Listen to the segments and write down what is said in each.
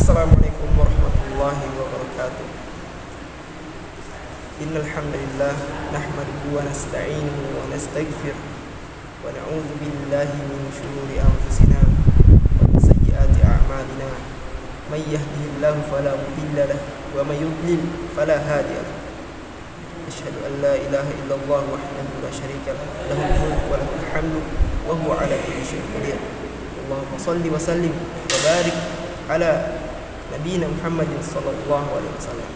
Assalamualaikum warahmatullahi wabarakatuh. Innal hamdalillah nahmaduhu wa nasta'inuhu wa nastaghfiruh wa na'udzu billahi min shururi anfusina wa min sayyiati a'malina. May yahdihillahu fala mudilla lahu wa may yudlil fala hadiya lahu. Asyhadu an la ilaha illallah wahdahu la syarika lahu, lahul mulku wa lahul hamdu wa huwa 'ala kulli syai'in qadir. Allahumma shalli wa sallim wa barik ala Nabi Muhammad sallallahu alaihi wasallam.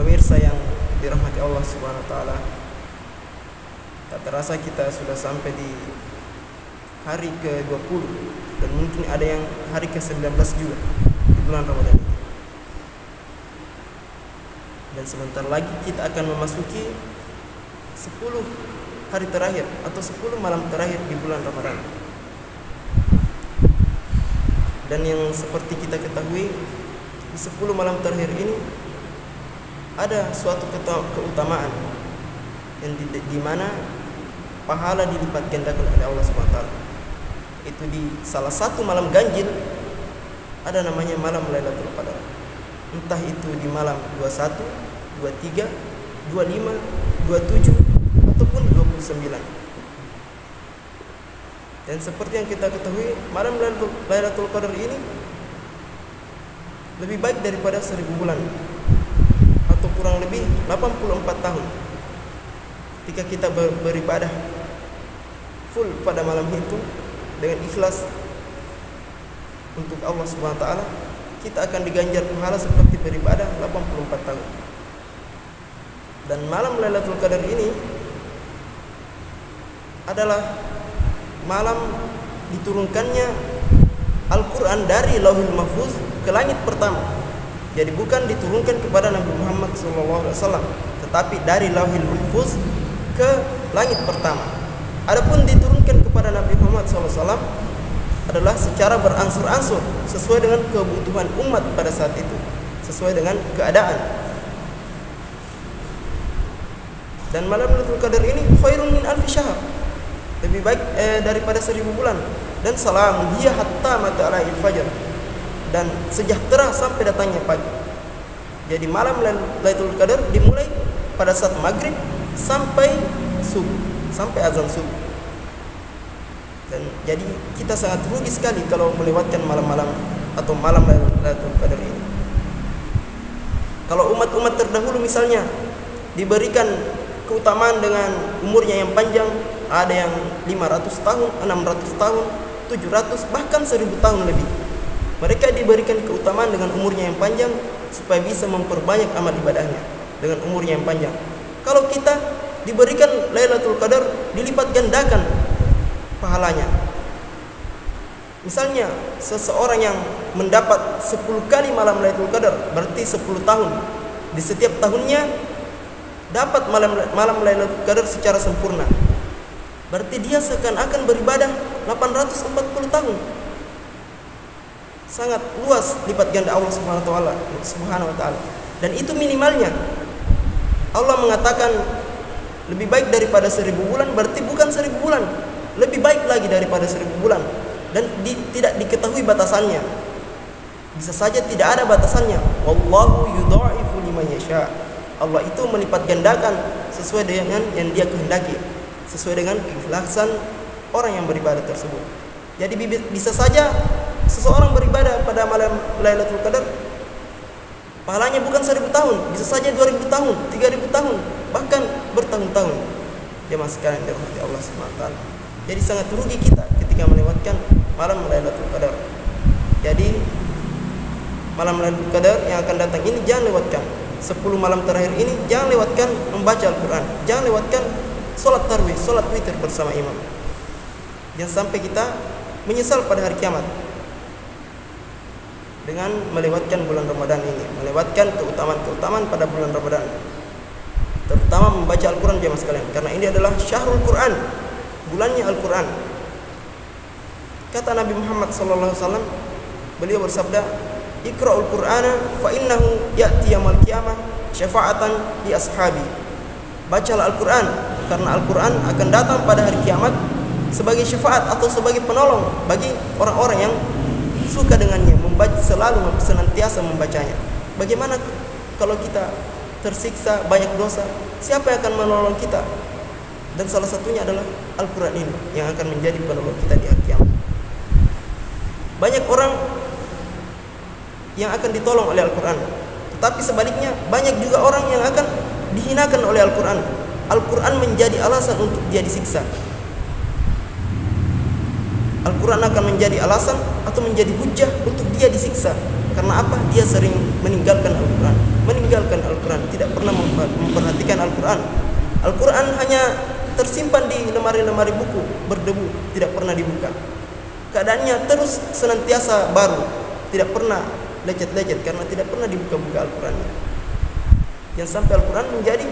Pemirsa yang dirahmati Allah Subhanahu wa taala, tak terasa kita sudah sampai di hari ke-20 dan mungkin ada yang hari ke-19 juga di bulan Ramadan ini. Dan sebentar lagi kita akan memasuki 10 hari terakhir atau 10 malam terakhir di bulan Ramadan. Dan yang seperti kita ketahui, di 10 malam terakhir ini ada suatu keutamaan yang di mana pahala dilipat gandakan oleh Allah Subhanahu wa taala. Itu di salah satu malam ganjil ada namanya malam Lailatul Qadar. Entah itu di malam 21, 23, 25, 27 ataupun 29. Dan seperti yang kita ketahui, malam Lailatul Qadar ini lebih baik daripada 1000 bulan atau kurang lebih 84 tahun. Ketika kita beribadah full pada malam itu dengan ikhlas untuk Allah Subhanahu wa taala, kita akan diganjar pahala seperti beribadah 84 tahun. Dan malam Lailatul Qadar ini adalah malam diturunkannya Al-Quran dari Lauhul Mahfuz ke langit pertama. Jadi bukan diturunkan kepada Nabi Muhammad SAW, tetapi dari Lauhul Mahfuz ke langit pertama. Adapun diturunkan kepada Nabi Muhammad SAW adalah secara beransur-ansur sesuai dengan kebutuhan umat pada saat itu, sesuai dengan keadaan. Dan malam Lailatul Qadar ini khairun min alfi syahr, lebih baik daripada 1000 bulan. Dan salamun hiya hatta matla'il fajr, dan sejahtera sampai datangnya pagi. Jadi malam Lailatul Qadar dimulai pada saat maghrib sampai subuh, sampai azan subuh. Dan jadi kita sangat rugi sekali kalau melewatkan malam-malam atau malam Lailatul Qadar ini. Kalau umat-umat terdahulu misalnya diberikan keutamaan dengan umurnya yang panjang, ada yang 500 tahun, 600 tahun, 700, bahkan 1000 tahun lebih. Mereka diberikan keutamaan dengan umurnya yang panjang supaya bisa memperbanyak amal ibadahnya dengan umurnya yang panjang. Kalau kita diberikan Lailatul Qadar, dilipat gandakan pahalanya. Misalnya seseorang yang mendapat 10 kali malam Lailatul Qadar, berarti 10 tahun. Di setiap tahunnya dapat malam Lailatul Qadar secara sempurna. Berarti dia seakan-akan beribadah 840 tahun. Sangat luas lipat ganda Allah Subhanahu wa taala. Dan itu minimalnya. Allah mengatakan lebih baik daripada 1000 bulan, berarti bukan 1000 bulan, lebih baik lagi daripada 1000 bulan. Dan tidak diketahui batasannya. Bisa saja tidak ada batasannya. Wallahu yudha'ifu liman yasha. Allah itu melipat gandakan sesuai dengan yang Dia kehendaki, sesuai dengan keikhlasan orang yang beribadah tersebut. Jadi bisa saja seseorang beribadah pada malam Lailatul Qadar, pahalanya bukan 1000 tahun, bisa saja 2000 tahun, 3000 tahun, bahkan bertahun-tahun. Jemaah sekalian dirahmati Allah Subhanahu wa taala. Jadi sangat rugi kita ketika melewatkan malam Lailatul Qadar. Jadi malam Lailatul Qadar yang akan datang ini jangan lewatkan. 10 malam terakhir ini jangan lewatkan membaca Al-Quran, jangan lewatkan sholat tarawih, sholat witir bersama imam. Jangan sampai kita menyesal pada hari kiamat dengan melewatkan bulan Ramadan ini, melewatkan keutamaan-keutamaan pada bulan Ramadan, terutama membaca Al-Quran jemaah sekalian, karena ini adalah syahrul Quran, bulannya Al-Quran. Kata Nabi Muhammad SAW, beliau bersabda, Iqra'ul Qur'ana fa innahu ya'ti yaumil qiyamah syafa'atan li ashabi. Bacalah Al-Qur'an karena Al-Qur'an akan datang pada hari kiamat sebagai syafaat atau sebagai penolong bagi orang-orang yang suka dengannya, membaca, selalu senantiasa membacanya. Bagaimana kalau kita tersiksa banyak dosa, siapa yang akan menolong kita? Dan salah satunya adalah Al-Quran ini yang akan menjadi penolong kita di hari kiamat. Banyak orang yang akan ditolong oleh Al-Quran, tetapi sebaliknya banyak juga orang yang akan dihinakan oleh Al-Quran. Al-Quran menjadi alasan untuk dia disiksa. Al-Quran akan menjadi alasan atau menjadi hujah untuk dia disiksa. Karena apa? Dia sering meninggalkan Al-Quran, tidak pernah memperhatikan Al-Quran. Al-Quran hanya tersimpan di lemari-lemari buku berdebu, tidak pernah dibuka. Keadaannya terus senantiasa baru, tidak pernah lecet-lecet karena tidak pernah dibuka-buka Al-Qurannya. Yang sampai Al-Quran menjadi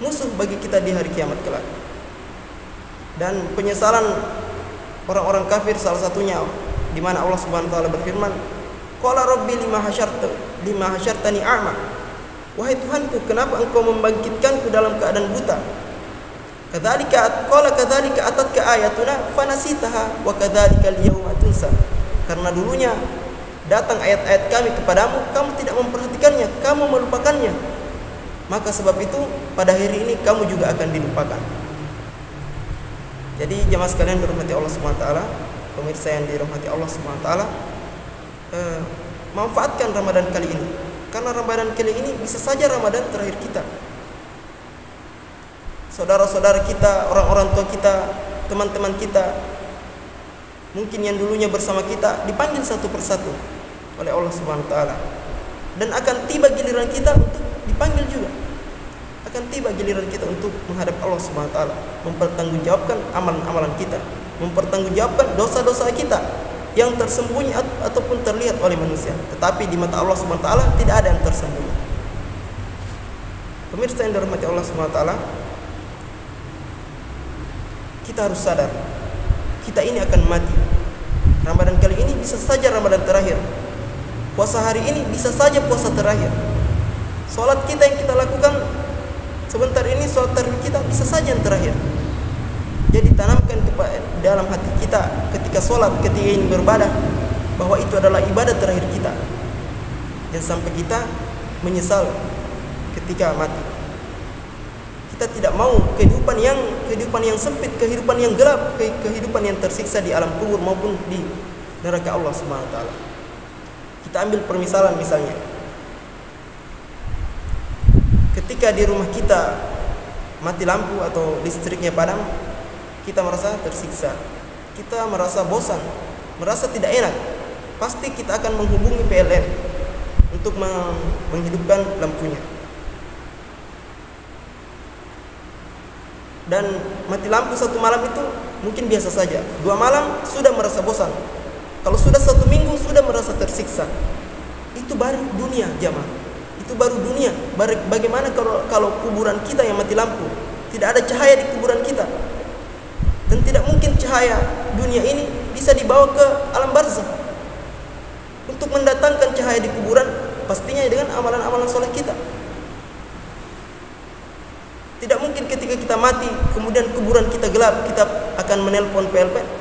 musuh bagi kita di hari kiamat kelak. Dan penyesalan orang-orang kafir salah satunya di mana Allah Subhanahu wa taala berfirman, "Qala rabbi lima hasyartani a'ma." Wahai Tuhanku, kenapa engkau membangkitkanku dalam keadaan buta? Kadzalika atatka ayatuna fanasitaha wa kadzalika al-yawma tunsa. Karena dulunya datang ayat-ayat kami kepadamu, kamu tidak memperhatikannya, kamu melupakannya. Maka sebab itu pada hari ini kamu juga akan dilupakan. Jadi jemaah sekalian dirahmati Allah Subhanahu wa taala, pemirsa yang dirahmati Allah Subhanahu wa taala, manfaatkan Ramadan kali ini. Karena Ramadan kali ini bisa saja Ramadan terakhir kita. Saudara-saudara kita, orang-orang tua kita, teman-teman kita, mungkin yang dulunya bersama kita dipanggil satu persatu oleh Allah Subhanahu wa taala. Dan akan tiba giliran kita untuk dipanggil juga. Akan tiba giliran kita untuk menghadap Allah Subhanahu wa taala, mempertanggungjawabkan amalan-amalan kita, mempertanggungjawabkan dosa-dosa kita yang tersembunyi ataupun terlihat oleh manusia. Tetapi di mata Allah Subhanahu wa taala tidak ada yang tersembunyi. Pemirsa yang dirahmati Allah Subhanahu wa taala, kita harus sadar, kita ini akan mati. Ramadan kali ini bisa saja Ramadan terakhir. Puasa hari ini bisa saja puasa terakhir. Salat kita yang kita lakukan sebentar ini, salat tarawih kita bisa saja yang terakhir. Jadi tanamkan dalam hati kita ketika salat, ketika ingin beribadah, bahwa itu adalah ibadah terakhir kita. Jangan sampai kita menyesal ketika mati. Kita tidak mau kehidupan yang sempit, kehidupan yang gelap, kehidupan yang tersiksa di alam kubur maupun di neraka Allah Subhanahu wa taala. Kita ambil permisalan misalnya, ketika di rumah kita mati lampu atau listriknya padam, kita merasa tersiksa, kita merasa bosan, merasa tidak enak. Pasti kita akan menghubungi PLN untuk menghidupkan lampunya. Dan mati lampu satu malam itu mungkin biasa saja, 2 malam sudah merasa bosan, kalau sudah 1 minggu sudah merasa tersiksa. Itu baru dunia jamaah, itu baru dunia. Bagaimana kalau kuburan kita yang mati lampu, tidak ada cahaya di kuburan kita, dan tidak mungkin cahaya dunia ini bisa dibawa ke alam barzakh. Untuk mendatangkan cahaya di kuburan pastinya dengan amalan-amalan soleh kita. Tidak mungkin ketika kita mati kemudian kuburan kita gelap, kita akan menelpon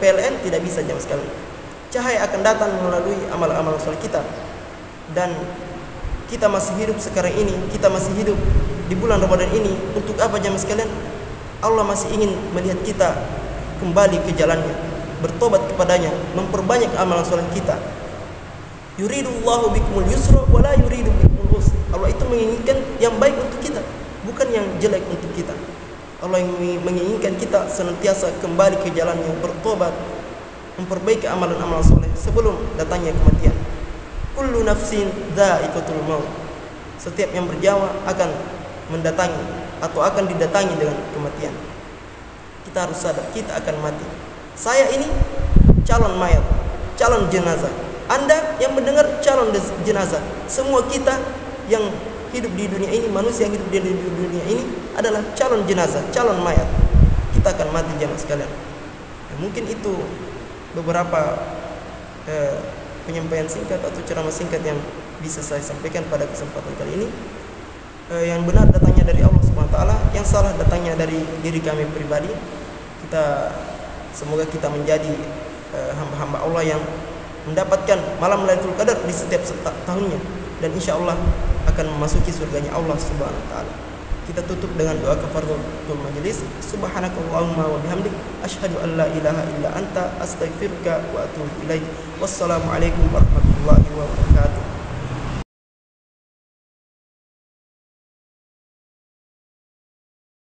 PLN, tidak bisa jamaah sekalian. Cahaya akan datang melalui amal-amal soleh kita. Dan kita masih hidup sekarang ini, kita masih hidup di bulan Ramadan ini. Untuk apa jamaah sekalian? Allah masih ingin melihat kita kembali ke jalannya, bertobat kepadanya, memperbanyak amalan soleh kita. Yuridullahu bikumul yusra wa la yuridu bikumul usra. Allah itu menginginkan yang baik untuk kita, bukan yang jelek untuk kita. Allah yang menginginkan kita senantiasa kembali ke jalannya, bertobat, memperbaiki amalan-amalan soleh sebelum datangnya kematian. Kullu nafsin dha'iqatul maut. Setiap yang bernyawa akan mendatangi atau akan didatangi dengan kematian. Kita harus sadar, kita akan mati. Saya ini calon mayat, calon jenazah. Anda yang mendengar calon jenazah. Semua kita yang hidup di dunia ini, manusia yang hidup di dunia ini adalah calon jenazah, calon mayat. Kita akan mati jamaah sekalian. Mungkin itu beberapa penyampaian singkat atau ceramah singkat yang bisa saya sampaikan pada kesempatan kali ini. Yang benar datangnya dari Allah Subhanahu wa taala, yang salah datangnya dari diri kami pribadi. Kita Semoga kita menjadi hamba-hamba Allah yang mendapatkan malam Lailatul Qadar di setiap tahunnya, dan insya Allah akan memasuki surganya Allah Subhanahu wa taala. Kita tutup dengan doa kafaratul majelis. Subhanakallahumma wa bihamdik asyhadu an la ilaha illa anta astaghfiruka wa atubu ilaik. Wassalamualaikum warahmatullahi wabarakatuh.